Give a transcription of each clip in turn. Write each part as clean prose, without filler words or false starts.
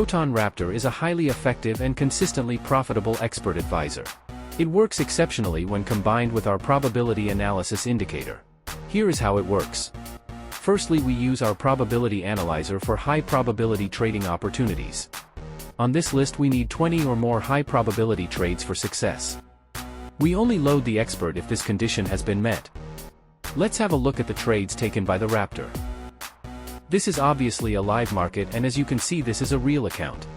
Proton Raptor is a highly effective and consistently profitable expert advisor. It works exceptionally when combined with our probability analysis indicator. Here is how it works. Firstly, we use our probability analyzer for high probability trading opportunities. On this list we need 20 or more high probability trades for success. We only load the expert if this condition has been met. Let's have a look at the trades taken by the Raptor. This is obviously a live market, and as you can see, this is a real account.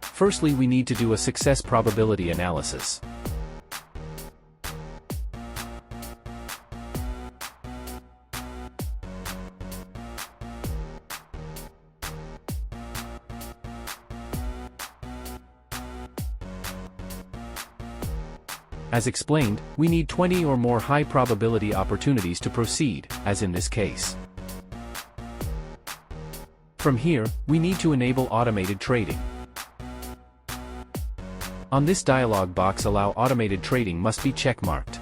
Firstly, we need to do a success probability analysis. As explained, we need 20 or more high probability opportunities to proceed, as in this case. From here, we need to enable automated trading. On this dialog box, allow automated trading must be checkmarked.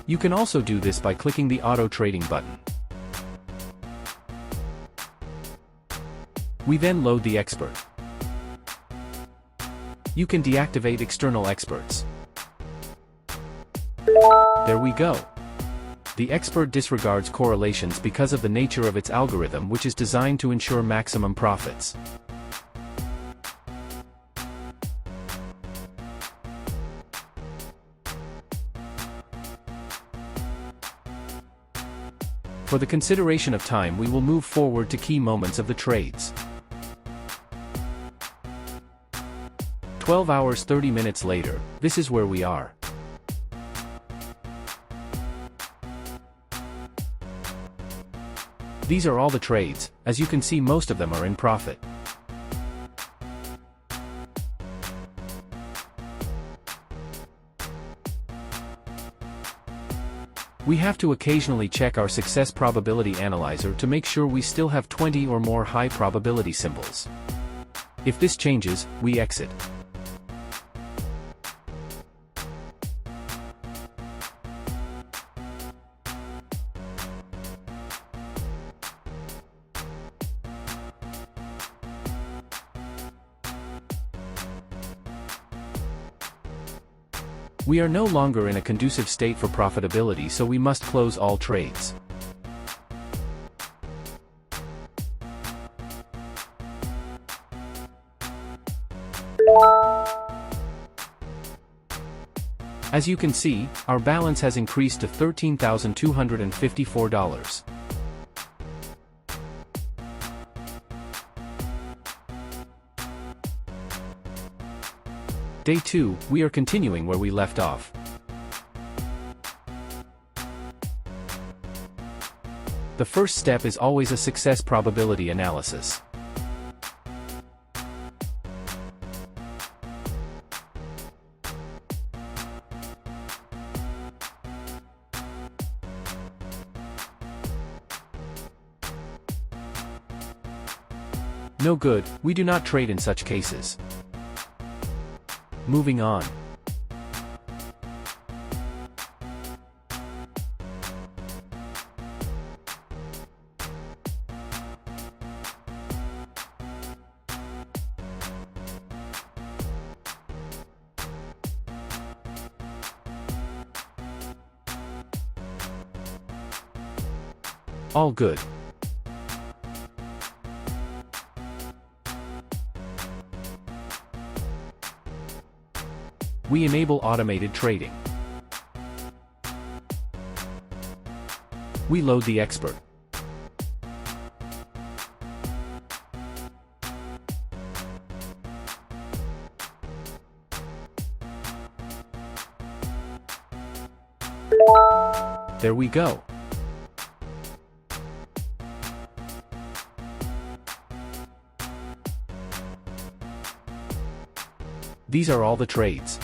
You can also do this by clicking the auto trading button. We then load the expert. You can deactivate external experts. There we go. The expert disregards correlations because of the nature of its algorithm, which is designed to ensure maximum profits. For the consideration of time, we will move forward to key moments of the trades. 12 hours 30 minutes later, this is where we are. These are all the trades. As you can see, most of them are in profit. We have to occasionally check our success probability analyzer to make sure we still have 20 or more high probability symbols. If this changes, we exit. We are no longer in a conducive state for profitability, so we must close all trades. As you can see, our balance has increased to $13,254. Day 2, we are continuing where we left off. The first step is always a success probability analysis. No good, we do not trade in such cases. Moving on. All good. We enable automated trading. We load the expert. There we go. These are all the trades.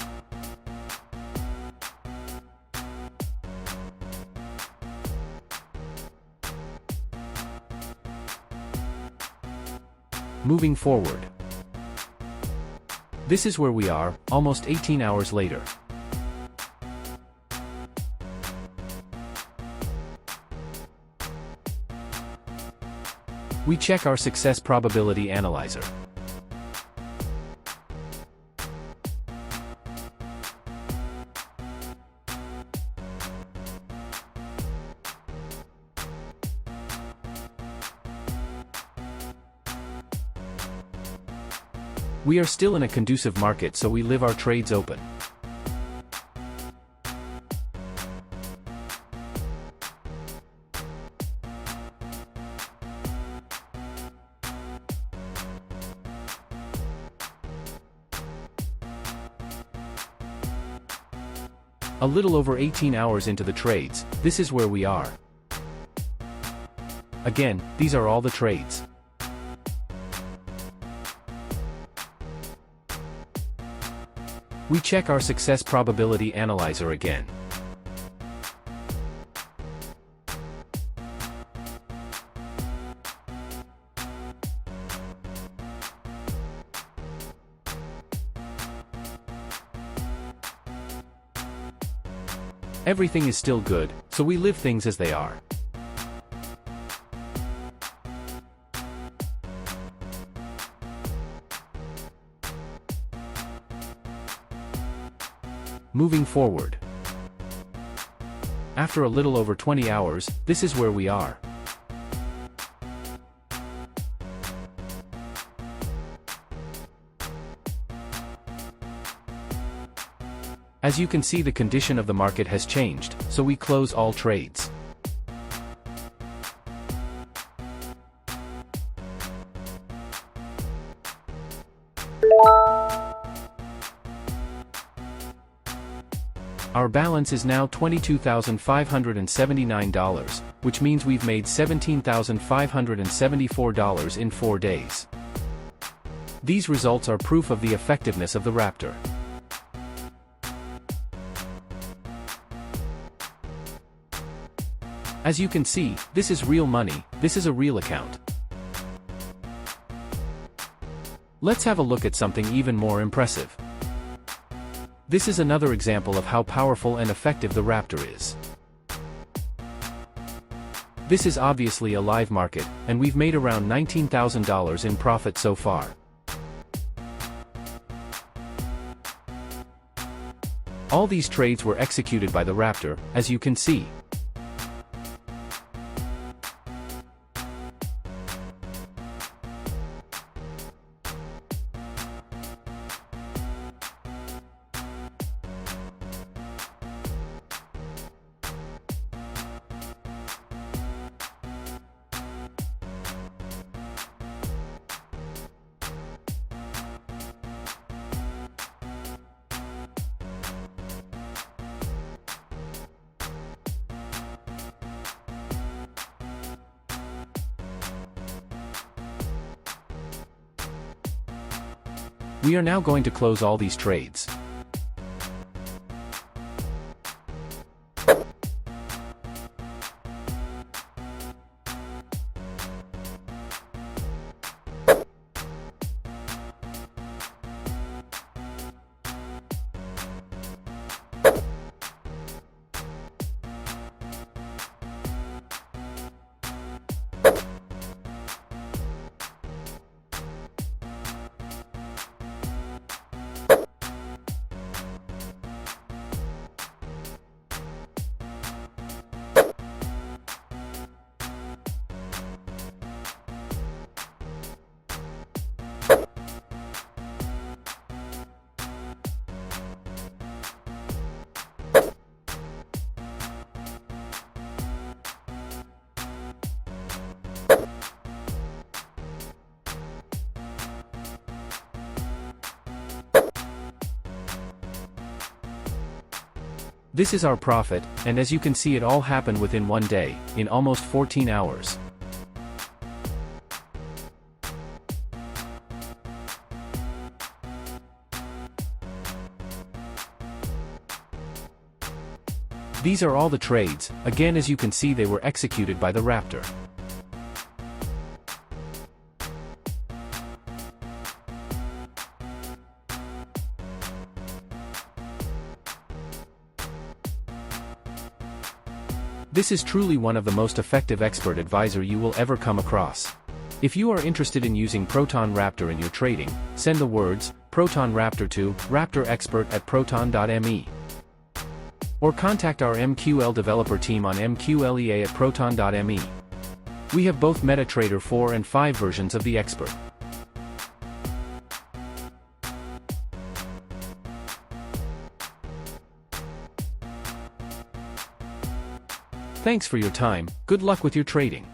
Moving forward. This is where we are, almost 18 hours later. We check our success probability analyzer. We are still in a conducive market, so we leave our trades open. A little over 18 hours into the trades, this is where we are. Again, these are all the trades. We check our success probability analyzer again. Everything is still good, so we leave things as they are. Moving forward. After a little over 20 hours, this is where we are. As you can see, the condition of the market has changed, so we close all trades. Our balance is now $22,579, which means we've made $17,574 in 4 days. These results are proof of the effectiveness of the Raptor. As you can see, this is real money, this is a real account. Let's have a look at something even more impressive. This is another example of how powerful and effective the Raptor is. This is obviously a live market, and we've made around $19,000 in profit so far. All these trades were executed by the Raptor, as you can see. We are now going to close all these trades. This is our profit, and as you can see, it all happened within 1 day, in almost 14 hours. These are all the trades. Again, as you can see, they were executed by the Raptor. This is truly one of the most effective expert advisor you will ever come across. If you are interested in using Proton Raptor in your trading, send the words Proton Raptor to raptorexpert@proton.me. Or contact our MQL developer team on mqlea@proton.me. We have both MetaTrader 4 and 5 versions of the expert. Thanks for your time, good luck with your trading.